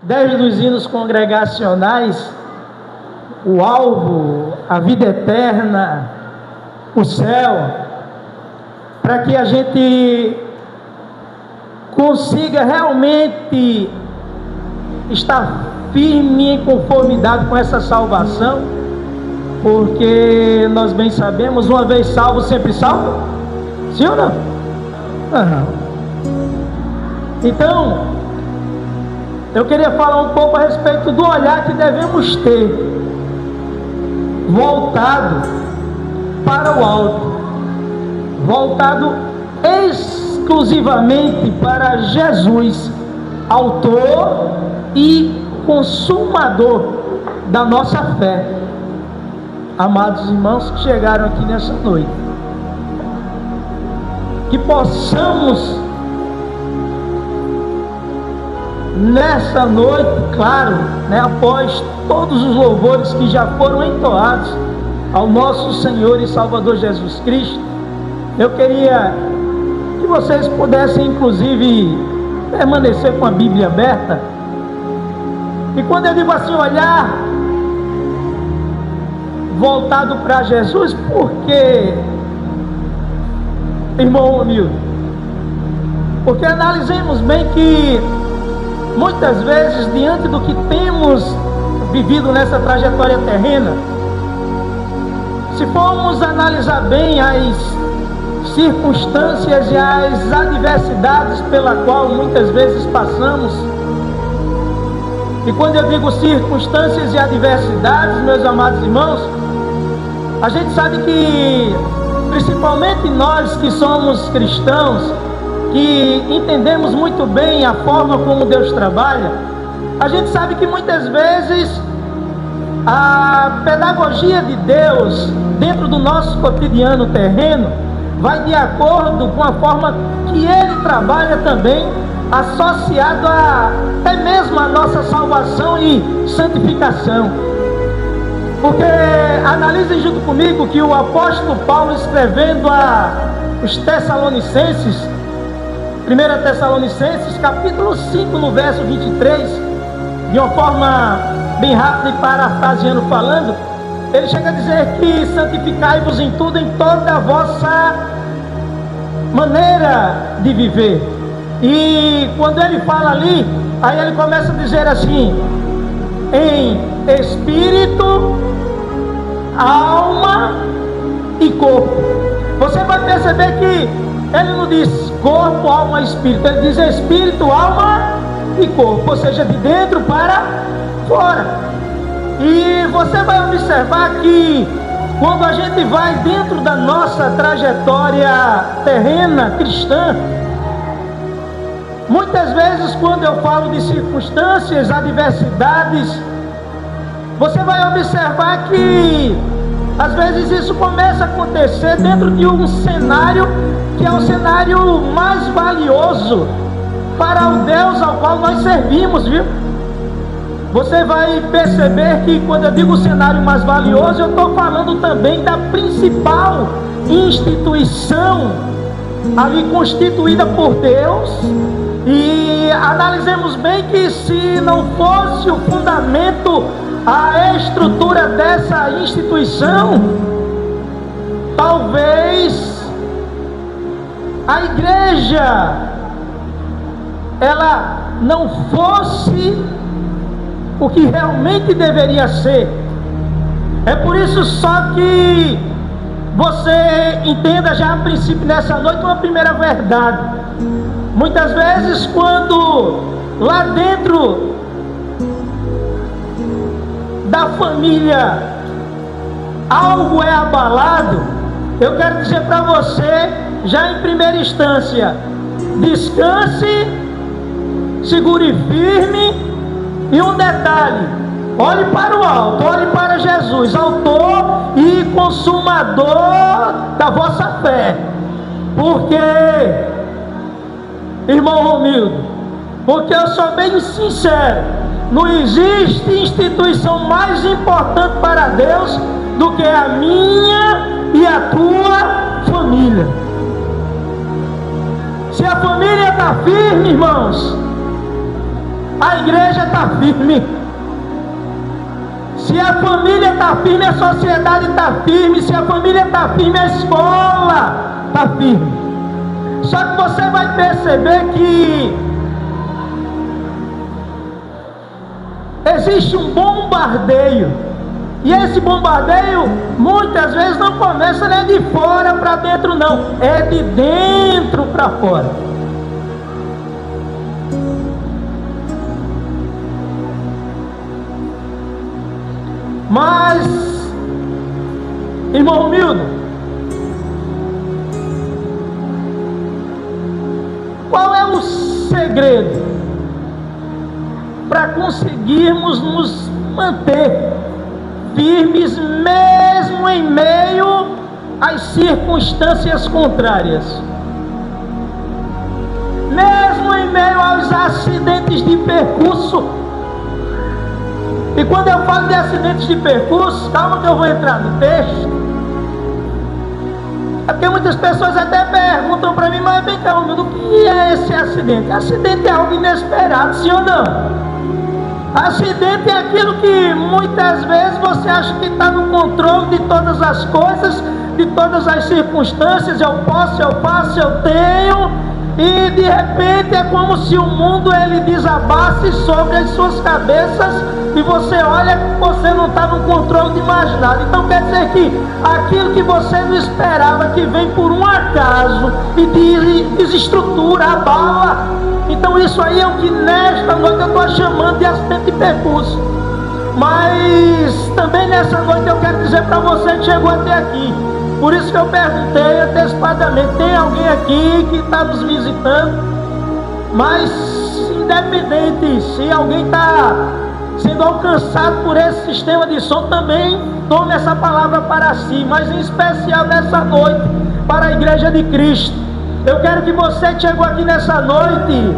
Desde os hinos congregacionais, o alvo, a vida eterna, o céu, para que a gente consiga realmente estar firme em conformidade com essa salvação, porque nós bem sabemos, uma vez salvo, sempre salvo? Sim ou não? Não. Então, eu queria falar um pouco a respeito do olhar que devemos ter, voltado para o alto, voltado exclusivamente para Jesus, autor e consumador da nossa fé. Amados irmãos que chegaram aqui nessa noite, que possamos nessa noite, claro, após todos os louvores que já foram entoados ao nosso Senhor e Salvador Jesus Cristo, eu queria que vocês pudessem inclusive permanecer com a Bíblia aberta. E quando eu digo assim, olhar voltado para Jesus, porque, irmão humilde, porque analisemos bem que muitas vezes, diante do que temos vivido nessa trajetória terrena, se formos analisar bem as circunstâncias e as adversidades pela qual muitas vezes passamos, e quando eu digo circunstâncias e adversidades, meus amados irmãos, a gente sabe que, principalmente nós que somos cristãos, que entendemos muito bem a forma como Deus trabalha, a gente sabe que muitas vezes a pedagogia de Deus dentro do nosso cotidiano terreno vai de acordo com a forma que Ele trabalha também, associado até mesmo a nossa salvação e santificação. Porque analisem junto comigo que o apóstolo Paulo, escrevendo aos Tessalonicenses, 1 Tessalonicenses, capítulo 5, no verso 23, de uma forma bem rápida e parafraseando falando, ele chega a dizer que santificai-vos em tudo, em toda a vossa maneira de viver. E quando ele fala ali, aí ele começa a dizer assim: em espírito, alma e corpo. Você vai perceber que ele não diz corpo, alma e espírito, ele diz espírito, alma e corpo, ou seja, de dentro para fora. E você vai observar que quando a gente vai dentro da nossa trajetória terrena cristã, muitas vezes quando eu falo de circunstâncias, adversidades, você vai observar que às vezes isso começa a acontecer dentro de um cenário que é o cenário mais valioso para o Deus ao qual nós servimos, viu? Você vai perceber que quando eu digo o cenário mais valioso, eu estou falando também da principal instituição ali constituída por Deus. E analisemos bem que se não fosse o fundamento, a estrutura dessa instituição, talvez a igreja ela não fosse o que realmente deveria ser. É por isso só que você entenda já a princípio nessa noite uma primeira verdade. Muitas vezes quando lá dentro da família algo é abalado, eu quero dizer para você, já em primeira instância, descanse, segure firme. E um detalhe, olhe para o alto, olhe para Jesus, autor e consumador da vossa fé. Porque, irmão humilde, porque eu sou bem sincero, não existe instituição mais importante para Deus do que a minha e a tua família. Se a família está firme, irmãos, a igreja está firme. Se a família está firme, a sociedade está firme. Se a família está firme, a escola está firme. Só que você vai perceber que existe um bombardeio. E esse bombardeio muitas vezes não começa nem de fora para dentro, não. É de dentro para fora. Mas, irmão Mildo, qual é o segredo para conseguirmos nos manter firmes mesmo em meio às circunstâncias contrárias? Mesmo em meio aos acidentes de percurso. E quando eu falo de acidentes de percurso, calma que eu vou entrar no texto. É porque muitas pessoas até perguntam para mim, mas vem cá, o que é esse acidente? Acidente é algo inesperado, sim ou não? Acidente é aquilo que muitas vezes você acha que está no controle de todas as coisas, de todas as circunstâncias. Eu posso, eu faço, eu tenho. E de repente é como se o mundo ele desabasse sobre as suas cabeças e você olha que você não está no controle de mais nada. Então quer dizer que aquilo que você não esperava, que vem por um acaso e desestrutura, abala. Então isso aí é o que nesta noite eu estou chamando de acidente de percurso. Mas também nessa noite eu quero dizer para você que chegou até aqui. Por isso que eu perguntei antecipadamente, tem alguém aqui que está nos visitando? Mas independente se alguém está sendo alcançado por esse sistema de som, também tome essa palavra para si, mas em especial nessa noite, para a Igreja de Cristo. Eu quero que você que chegou aqui nessa noite,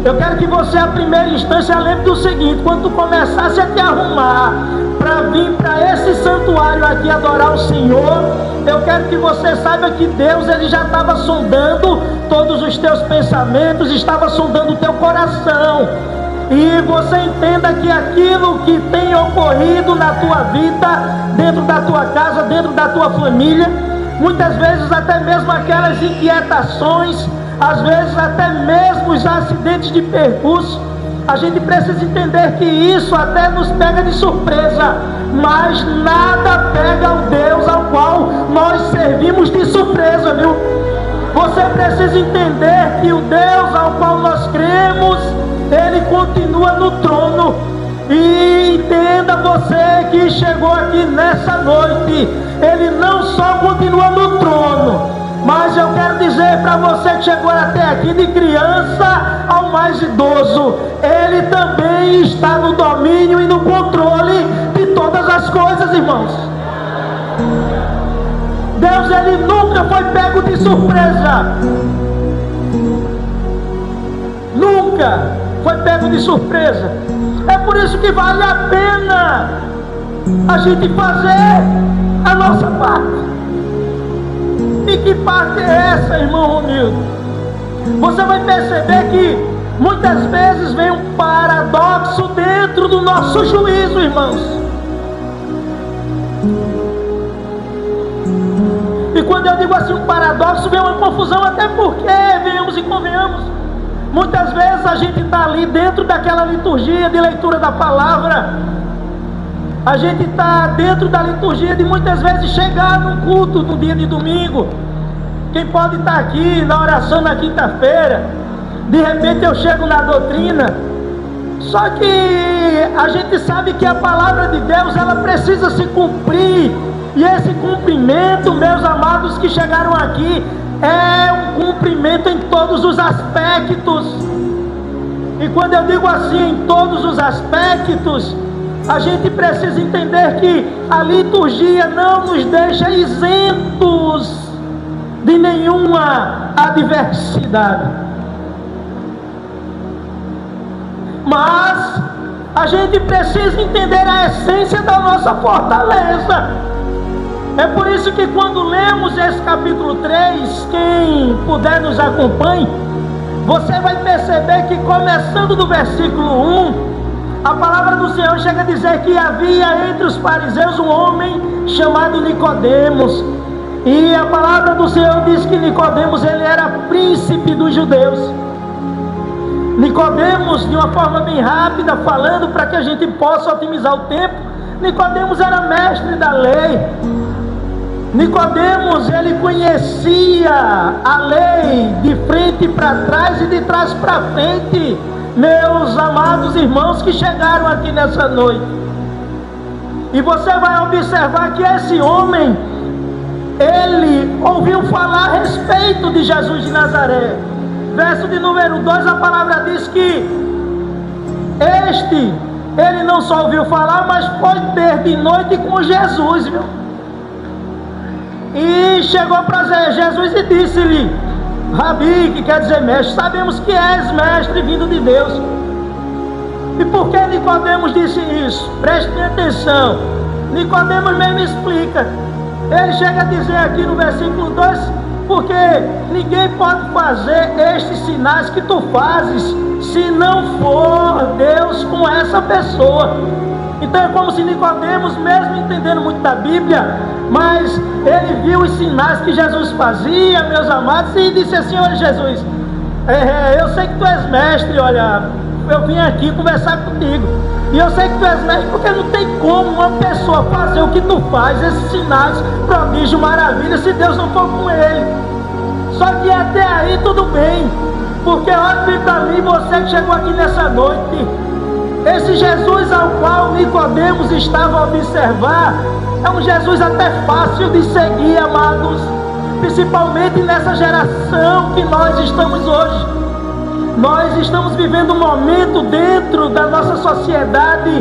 eu quero que você, a primeira instância, lembre do seguinte: quando tu começasse a te arrumar para vir para esse santuário aqui adorar o Senhor, eu quero que você saiba que Deus ele já estava sondando todos os teus pensamentos, estava sondando o teu coração. E você entenda que aquilo que tem ocorrido na tua vida, dentro da tua casa, dentro da tua família, muitas vezes até mesmo aquelas inquietações, às vezes até mesmo os acidentes de percurso, a gente precisa entender que isso até nos pega de surpresa, mas nada pega o Deus ao qual nós servimos de surpresa, viu? Você precisa entender que o Deus ao qual nós cremos, Ele continua no trono. E entenda você que chegou aqui nessa noite, Ele não só continua no trono, mas eu quero dizer para você que chegou até aqui, de criança ao mais idoso, Ele também está no domínio e no controle de todas as coisas, irmãos. Deus, Ele nunca foi pego de surpresa. Nunca foi pego de surpresa. É por isso que vale a pena a gente fazer a nossa parte. E que parte é essa, irmão Romildo? Você vai perceber que muitas vezes vem um paradoxo dentro do nosso juízo, irmãos. E quando eu digo assim um paradoxo, vem uma confusão, até porque, venhamos e convenhamos, muitas vezes a gente está ali dentro daquela liturgia de leitura da palavra. A gente está dentro da liturgia de muitas vezes chegar no culto no dia de domingo. Quem pode estar aqui na oração na quinta-feira, de repente eu chego na doutrina. Só que a gente sabe que a palavra de Deus ela precisa se cumprir. E esse cumprimento, meus amados que chegaram aqui, é um cumprimento em todos os aspectos. E quando eu digo assim, em todos os aspectos, a gente precisa entender que a liturgia não nos deixa isentos de nenhuma adversidade. Mas a gente precisa entender a essência da nossa fortaleza. É por isso que quando lemos esse capítulo 3, quem puder nos acompanhe, você vai perceber que, começando do versículo 1, a palavra do Senhor chega a dizer que havia entre os fariseus um homem chamado Nicodemos. E a palavra do Senhor diz que Nicodemos, ele era príncipe dos judeus. Nicodemos, de uma forma bem rápida, falando para que a gente possa otimizar o tempo, Nicodemos era mestre da lei. Nicodemos, ele conhecia a lei de frente para trás e de trás para frente. Meus amados irmãos que chegaram aqui nessa noite, e você vai observar que esse homem, ele ouviu falar a respeito de Jesus de Nazaré. Verso de número 2, a palavra diz que ele não só ouviu falar, mas foi ter de noite com Jesus, viu? E chegou para Jesus e disse-lhe: Rabi, que quer dizer mestre, sabemos que és mestre vindo de Deus. E por que Nicodemos disse isso? Prestem atenção. Nicodemos mesmo explica. Ele chega a dizer aqui no versículo 2: porque ninguém pode fazer estes sinais que tu fazes, se não for Deus com essa pessoa. Então é como se Nicodemos, mesmo entendendo muito da Bíblia, mas ele viu os sinais que Jesus fazia, meus amados, e disse assim: olha, Jesus, eu sei que tu és mestre, olha, eu vim aqui conversar contigo, e eu sei que tu és mestre, porque não tem como uma pessoa fazer o que tu faz, esses sinais, prodígio, maravilha, se Deus não for com ele. Só que até aí tudo bem, porque olha para mim, você que chegou aqui nessa noite, esse Jesus ao qual Nicodemos estava a observar é um Jesus até fácil de seguir, amados, principalmente nessa geração que nós estamos hoje. Nós estamos vivendo um momento dentro da nossa sociedade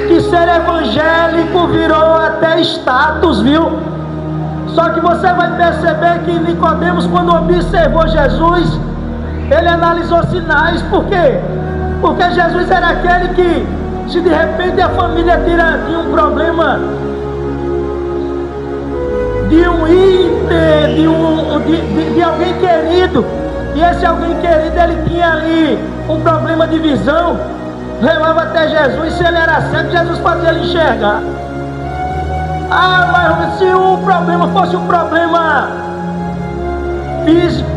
que ser evangélico virou até status, viu? Só que você vai perceber que Nicodemos, quando observou Jesus, ele analisou sinais. Por quê? Porque Jesus era aquele que, se de repente a família tinha um problema de um ínter, de alguém querido, e esse alguém querido, ele tinha ali um problema de visão, levava até Jesus. Se ele era cego, Jesus fazia ele enxergar. Mas se o problema fosse um problema físico,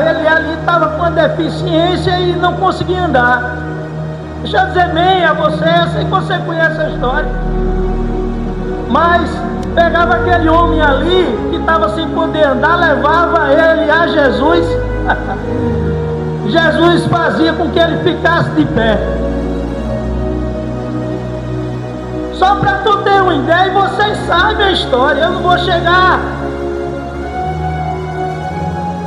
ele ali estava com uma deficiência e não conseguia andar. Deixa eu dizer bem a você, eu sei que você conhece a história, mas pegava aquele homem ali que estava sem poder andar, levava ele a Jesus. Jesus fazia com que ele ficasse de pé. Só para tu ter uma ideia, e vocês sabem a história, eu não vou chegar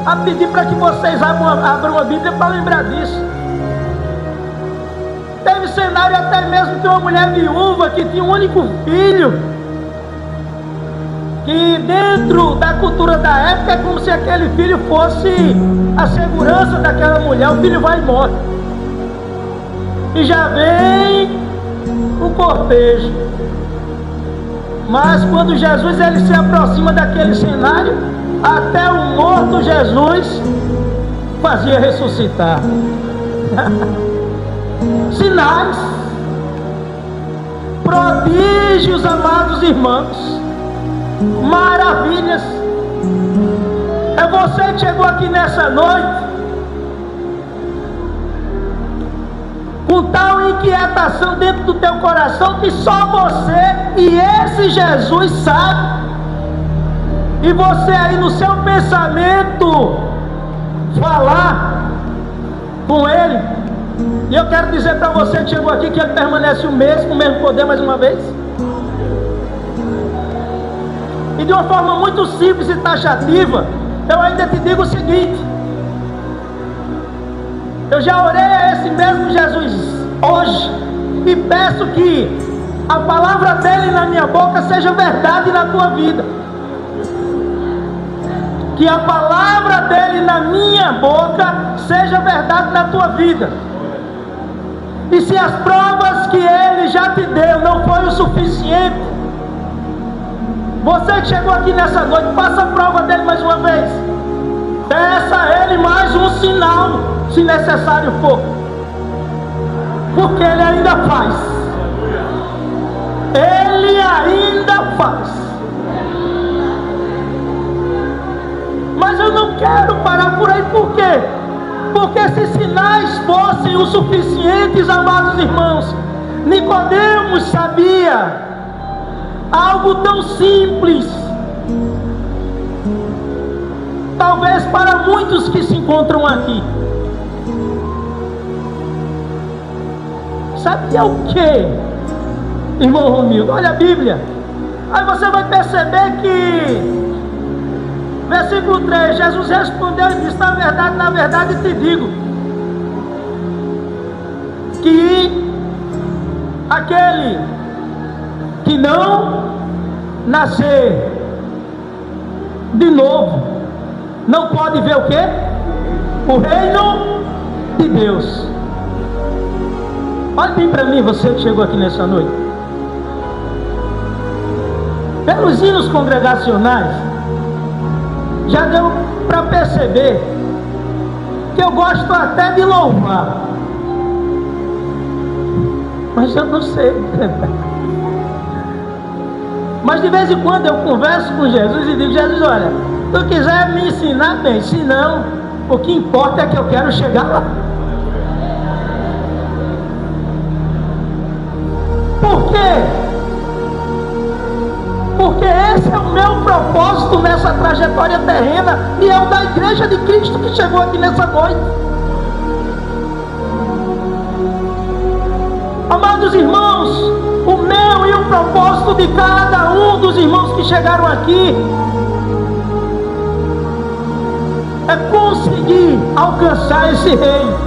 a pedir para que vocês abram a Bíblia para lembrar disso. Teve cenário até mesmo de uma mulher viúva que tinha um único filho, que dentro da cultura da época é como se aquele filho fosse a segurança daquela mulher. O filho vai e morre, e já vem o cortejo. Mas quando Jesus ele se aproxima daquele cenário, até o morto Jesus fazia ressuscitar. Sinais, prodígios, amados irmãos, maravilhas. É você que chegou aqui nessa noite com tal inquietação dentro do teu coração que só você e esse Jesus sabe. E você aí no seu pensamento falar com Ele. E eu quero dizer para você que chegou aqui que Ele permanece o mesmo poder mais uma vez. E de uma forma muito simples e taxativa, eu ainda te digo o seguinte: eu já orei a esse mesmo Jesus hoje e peço que a palavra dele na minha boca seja verdade na tua vida. Que a palavra dele na minha boca seja verdade na tua vida. E se as provas que ele já te deu não foi o suficiente, você que chegou aqui nessa noite, faça a prova dele mais uma vez. Peça a Ele mais um sinal, se necessário for, porque Ele ainda faz. Ele ainda faz. Mas eu não quero parar por aí, por quê? Porque se sinais fossem o suficientes, amados irmãos, Nicodemos sabia algo tão simples, talvez para muitos que se encontram aqui. Sabia o que, irmão Romildo? Olha a Bíblia. Aí você vai perceber que versículo 3, Jesus respondeu e disse: na verdade te digo, que aquele que não nascer de novo, não pode ver o quê? O reino de Deus. Olhe bem para mim, você que chegou aqui nessa noite. Pelos hinos congregacionais, já deu para perceber que eu gosto até de louvar, mas eu não sei cantar. Mas de vez em quando eu converso com Jesus e digo: Jesus, olha, se tu quiser me ensinar, bem, se não, o que importa é que eu quero chegar lá. Por quê? Porque esse é o meu propósito nessa trajetória terrena, e é o da Igreja de Cristo que chegou aqui nessa noite. Amados irmãos, o meu e o propósito de cada um dos irmãos que chegaram aqui é conseguir alcançar esse reino.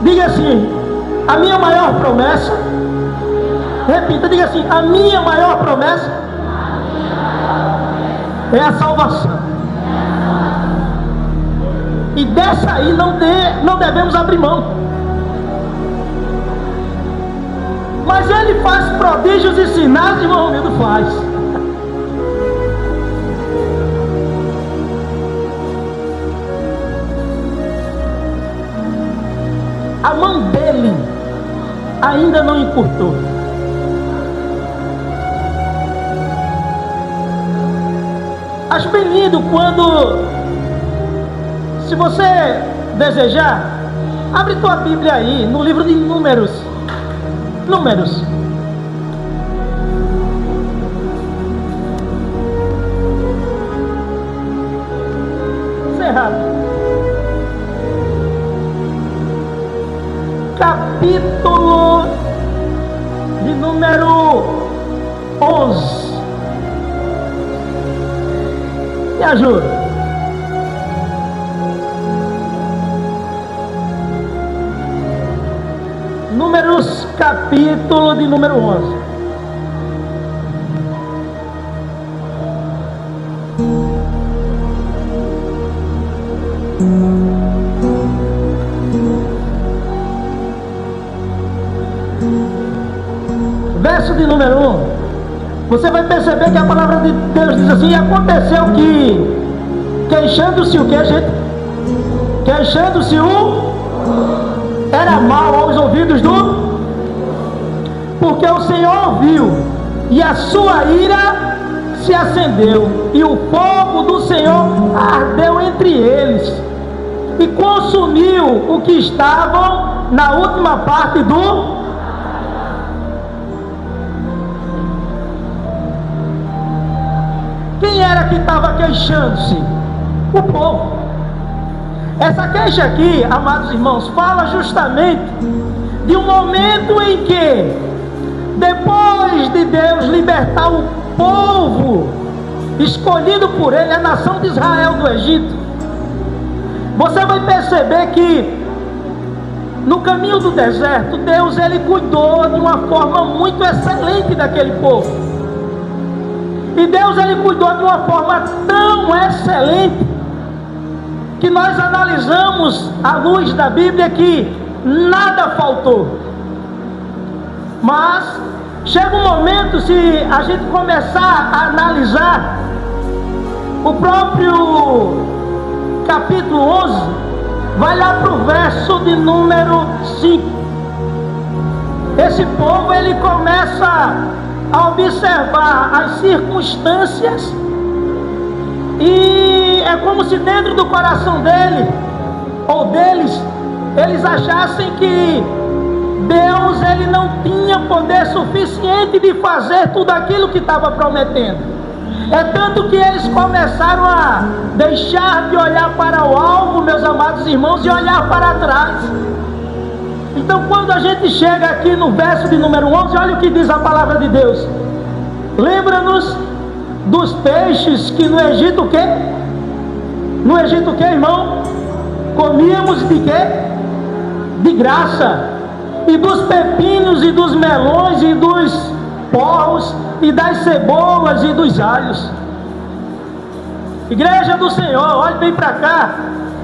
Diga assim: a minha maior promessa. Repita, diga assim: a minha maior promessa é a salvação. E dessa aí não devemos abrir mão. Mas Ele faz prodígios e sinais, irmão Romildo, faz. A mão dele ainda não encurtou. Acho bem lindo quando, se você desejar, abre tua Bíblia aí no livro de Números. Números. Cerrado. Capítulo de número 11. Me ajuda. Números, capítulo de número 11. Verso de número 1. Você vai perceber que a palavra de Deus diz assim: e aconteceu que queixando-se o que, gente? Queixando-se era mal aos ouvidos porque o Senhor ouviu, e a sua ira se acendeu, e o fogo do Senhor ardeu entre eles, e consumiu o que estavam na última parte do... Quem era que estava queixando-se? O povo. Essa queixa aqui, amados irmãos, fala justamente de um momento em que, depois de Deus libertar o povo escolhido por Ele, a nação de Israel do Egito, você vai perceber que no caminho do deserto, Deus Ele cuidou de uma forma muito excelente daquele povo. E Deus Ele cuidou de uma forma tão excelente que nós analisamos à luz da Bíblia que nada faltou. Mas chega um momento, se a gente começar a analisar O próprio capítulo 11 vai lá para o verso de número 5. Esse povo, ele começa a observar as circunstâncias e é como se dentro do coração dele ou deles, eles achassem que Deus, ele não tinha poder suficiente de fazer tudo aquilo que estava prometendo. É tanto que eles começaram a deixar de olhar para o alvo, meus amados irmãos, e olhar para trás. Então, quando a gente chega aqui no verso de número 11, olha o que diz a palavra de Deus. Lembra-nos dos peixes que no Egito o quê? No Egito o quê, irmão? Comíamos de quê? De graça. E dos pepinos e dos melões e dos porros e das cebolas e dos alhos. Igreja do Senhor, olhe bem para cá.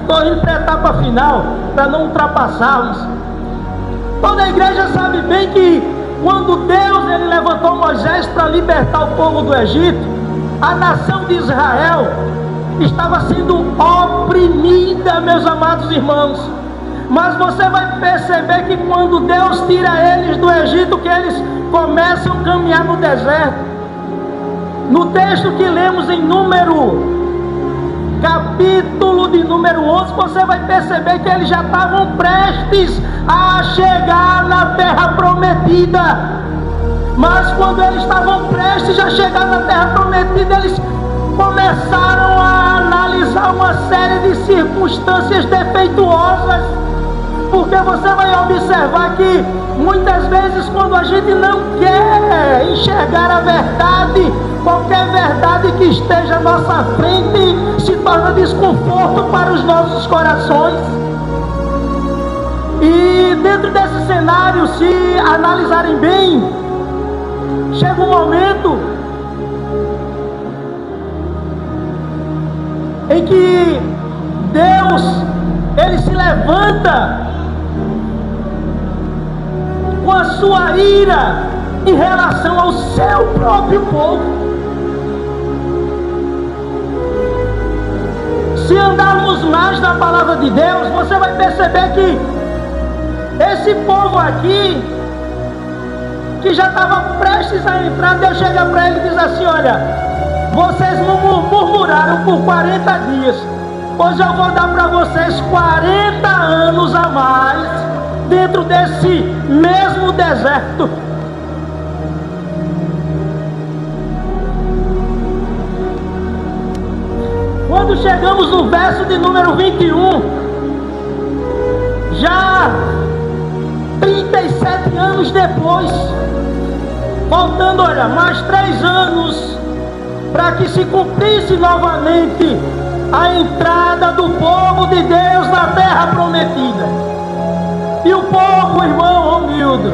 Estou indo para a etapa final, para não ultrapassarmos. Toda a igreja sabe bem que quando Deus, ele levantou Moisés para libertar o povo do Egito, a nação de Israel estava sendo oprimida, meus amados irmãos. Mas você vai perceber que quando Deus tira eles do Egito, que eles começam a caminhar no deserto. No texto que lemos em capítulo de número 11, você vai perceber que eles já estavam prestes a chegar na terra prometida. Mas quando eles estavam prestes a chegar na terra prometida, eles começaram a analisar uma série de circunstâncias defeituosas. Porque você vai observar que muitas vezes quando a gente não quer enxergar a verdade, qualquer verdade que esteja à nossa frente se torna desconforto para os nossos corações. E dentro desse cenário, se analisarem bem, chega um momento em que Deus, ele se levanta com a sua ira em relação ao seu próprio povo. Se andarmos mais na palavra de Deus, você vai perceber que esse povo aqui, que já estava prestes a entrar, Deus chega para ele e diz assim: olha, vocês murmuraram por 40 dias, pois eu vou dar para vocês 40 anos a mais dentro desse mesmo deserto. Quando chegamos no verso de número 21, já 37 anos depois, faltando, olha, mais 3 anos para que se cumprisse novamente a entrada do povo de Deus na terra prometida. E o povo, irmão Romildo,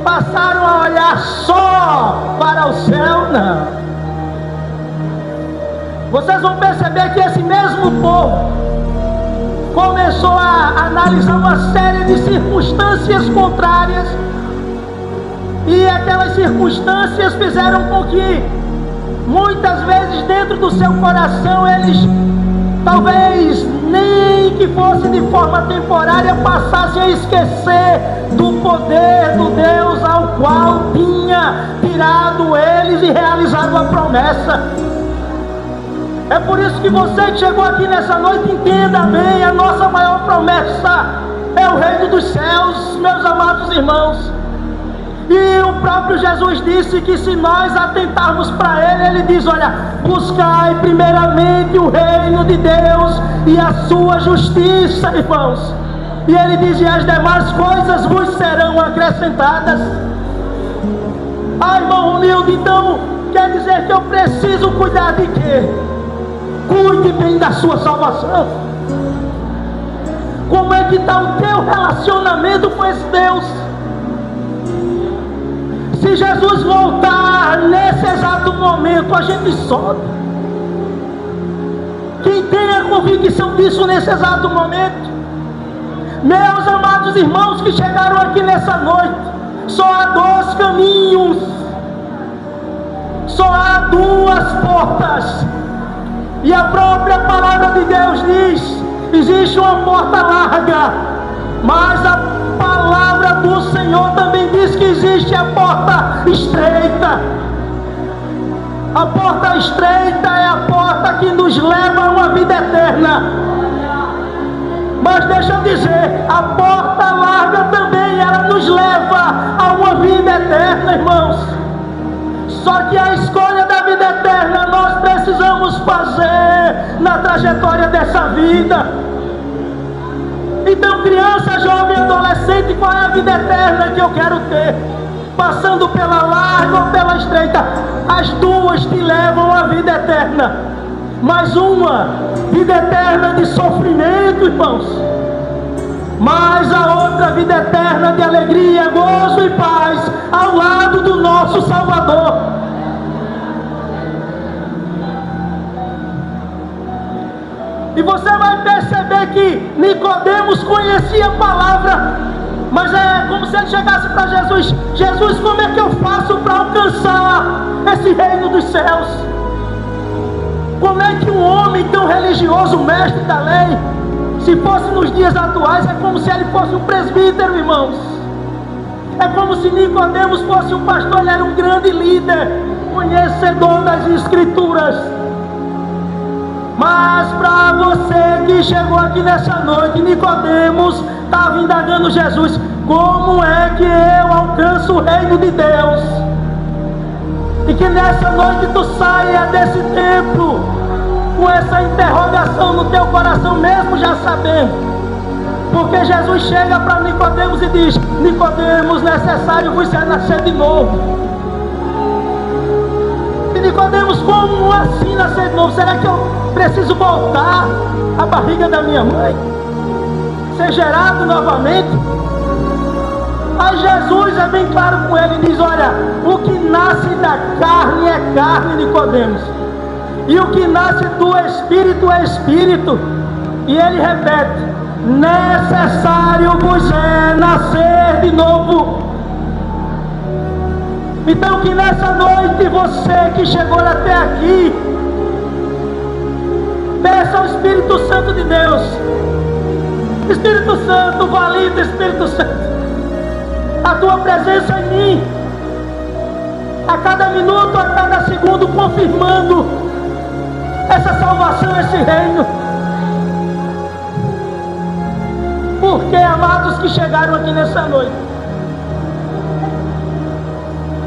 passaram a olhar só para o céu, não. Vocês vão perceber que esse mesmo povo começou a analisar uma série de circunstâncias contrárias. E aquelas circunstâncias fizeram com que, muitas vezes, dentro do seu coração, eles, talvez nem que fosse de forma temporária, passassem a esquecer do poder do Deus ao qual tinha tirado eles e realizado a promessa. É por isso que você que chegou aqui nessa noite, entenda bem, a nossa maior promessa é o reino dos céus, meus amados irmãos. E o próprio Jesus disse que se nós atentarmos para Ele, Ele diz: olha, buscai primeiramente o reino de Deus e a sua justiça, irmãos. E Ele diz: e as demais coisas vos serão acrescentadas. Ah, irmão humilde, então quer dizer que eu preciso cuidar de quê? Cuide bem da sua salvação. Como é que está o teu relacionamento com esse Deus? Se Jesus voltar nesse exato momento, a gente sobe. Quem tem a convicção disso nesse exato momento? Meus amados irmãos que chegaram aqui nessa noite, só há 2 caminhos, só há 2 portas. E a própria palavra de Deus diz: existe uma porta larga, mas a palavra do Senhor também diz que existe a porta estreita. A porta estreita é a porta que nos leva a uma vida eterna. Mas deixa eu dizer, a porta larga também, ela nos leva a uma vida eterna, irmãos. Só que a escolha da vida eterna nós precisamos fazer na trajetória dessa vida. Então, criança, jovem, adolescente, qual é a vida eterna que eu quero ter? Passando pela larga ou pela estreita, as duas te levam à vida eterna. Mas uma vida eterna de sofrimento, irmãos, mas a outra vida eterna de alegria, gozo e paz ao lado do nosso Salvador. E você vai perceber que Nicodemos conhecia a palavra, mas é como se ele chegasse para Jesus: Jesus, como é que eu faço para alcançar esse reino dos céus? Como é que um homem tão religioso, mestre da lei, se fosse nos dias atuais, é como se ele fosse um presbítero, irmãos. É como se Nicodemos fosse um pastor, ele era um grande líder, conhecedor das Escrituras. Mas para você que chegou aqui nessa noite, Nicodemos estava indagando Jesus: como é que eu alcanço o reino de Deus? E que nessa noite tu saia desse templo com essa interrogação no teu coração, mesmo já sabendo. Porque Jesus chega para Nicodemos e diz: Nicodemos, necessário você nascer de novo. E Nicodemos, como assim nascer de novo? Será que eu preciso voltar à barriga da minha mãe? Ser gerado novamente? Aí Jesus é bem claro com ele e diz: olha, o que nasce da carne é carne, Nicodemos, e o que nasce do Espírito é Espírito. E ele repete: necessário vos é nascer de novo. Então que nessa noite você que chegou até aqui, peça ao Espírito Santo de Deus: Espírito Santo, valida, Espírito Santo, a tua presença em mim, a cada minuto, a cada segundo, confirmando essa salvação, esse reino. Porque, amados que chegaram aqui nessa noite,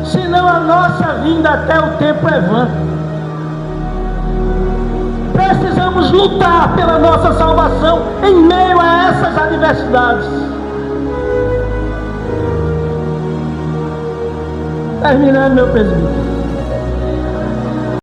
senão a nossa vinda até o tempo é vã. Precisamos lutar pela nossa salvação em meio a essas adversidades. Terminando, meu presbítero.